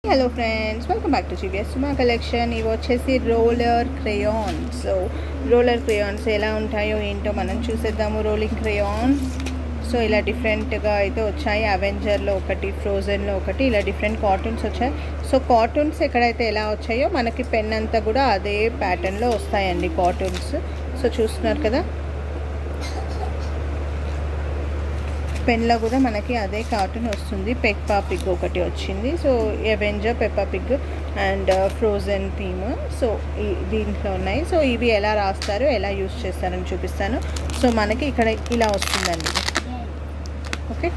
Hello friends, welcome back to GBs Suma collection. ఇవి వచ్చేసి roller crayons. So roller crayons ఎలా ఉంటాయో ఏంటో మనం చూసేద్దాము. రోలింగ్ క్రేయాన్ సో ఇలా డిఫరెంట్గా అయితే వచ్చాయి. అవెంజర్లో ఒకటి, ఫ్రోజన్లో ఒకటి, ఇలా డిఫరెంట్ కార్టూన్స్ వచ్చాయి. సో కార్టూన్స్ ఎక్కడైతే ఎలా వచ్చాయో మనకి పెన్ అంతా కూడా అదే ప్యాటర్న్లో వస్తాయండి కార్టూన్స్. సో చూస్తున్నారు కదా, పెన్లో కూడా మనకి అదే కార్టూన్ వస్తుంది. పెప్పా పిగ్ ఒకటి వచ్చింది. So Avenger, Peppa Pig and frozen theme. So దీంట్లో ఉన్నాయి. సో ఇవి ఎలా రాస్తారు, ఎలా యూస్ చేస్తారని చూపిస్తాను. సో మనకి ఇక్కడ ఇలా వస్తుందండి. ఓకే,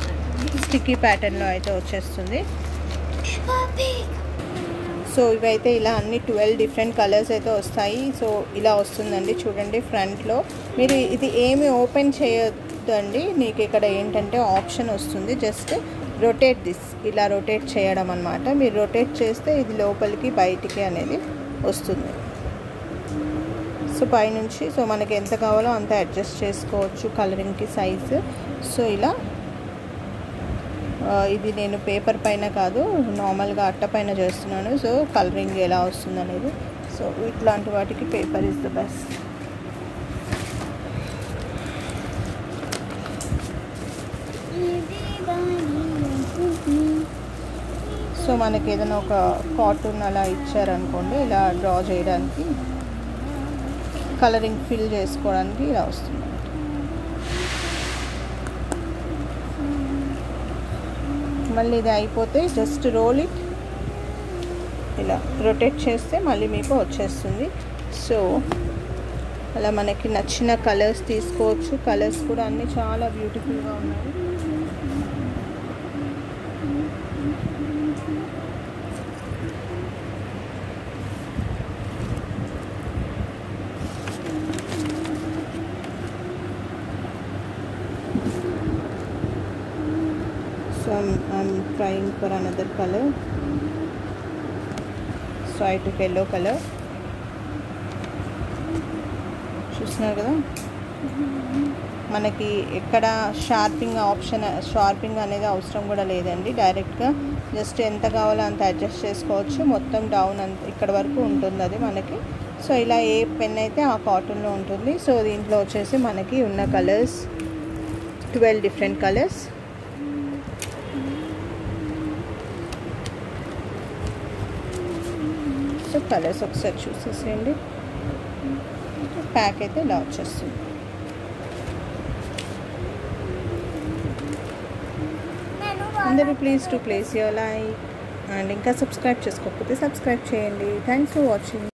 స్టిక్కీ ప్యాటర్న్లో అయితే వచ్చేస్తుంది. సో ఇవైతే ఇలా అన్ని 12 డిఫరెంట్ కలర్స్ అయితే వస్తాయి. సో ఇలా వస్తుందండి, చూడండి. ఫ్రంట్లో మీరు ఇది ఏమి ఓపెన్ చేయొద్దండి. నీకు ఇక్కడ ఏంటంటే ఆప్షన్ వస్తుంది, జస్ట్ రొటేట్ దిస్, ఇలా రొటేట్ చేయడం అనమాట. మీరు రొటేట్ చేస్తే ఇది లోపలికి బయటికి అనేది వస్తుంది. సో పైనుంచి సో మనకి ఎంత కావాలో అంత అడ్జస్ట్ చేసుకోవచ్చు కలరింగ్కి సైజు. సో ఇలా ఇది నేను పేపర్ పైన కాదు, నార్మల్గా అట్ట పైన చేస్తున్నాను. సో కలరింగ్ ఎలా వస్తుంది అనేది. సో ఇట్లాంటి వాటికి paper is the best. So మనకి ఏదైనా ఒక కార్టూన్ అలా ఇచ్చారనుకోండి, ఇలా డ్రా చేయడానికి, కలరింగ్ ఫిల్ చేసుకోవడానికి ఇలా వస్తుంది. మళ్ళీ ఇది అయిపోతే జస్ట్ రోల్ ఇట్, ఇలా రొటేట్ చేస్తే మళ్ళీ మీకు వచ్చేస్తుంది. సో అలా మనకి నచ్చిన కలర్స్ తీసుకోవచ్చు. కలర్స్ కూడా అన్నీ చాలా బ్యూటిఫుల్గా ఉన్నాయి. So I'm trying for another color. So I took yellow color. చూస్తున్నారు కదా, మనకి ఎక్కడ షార్పింగ్ అనేది అవసరం కూడా లేదండి. డైరెక్ట్గా జస్ట్ ఎంత కావాలో అంత అడ్జస్ట్ చేసుకోవచ్చు. మొత్తం డౌన్ అంత ఇక్కడ వరకు ఉంటుంది అది మనకి. సో ఇలా ఏ పెన్ అయితే ఆ కాటన్లో ఉంటుంది. సో దీంట్లో వచ్చేసి మనకి ఉన్న colours 12 different colours. So colours ఒకసారి చూసేసేయండి. ప్యాక్ అయితే ఇలా వచ్చేస్తుంది. అందరూ please to place your like and ఇంకా సబ్స్క్రైబ్ చేసుకోకపోతే సబ్స్క్రైబ్ చేయండి. Thanks for watching.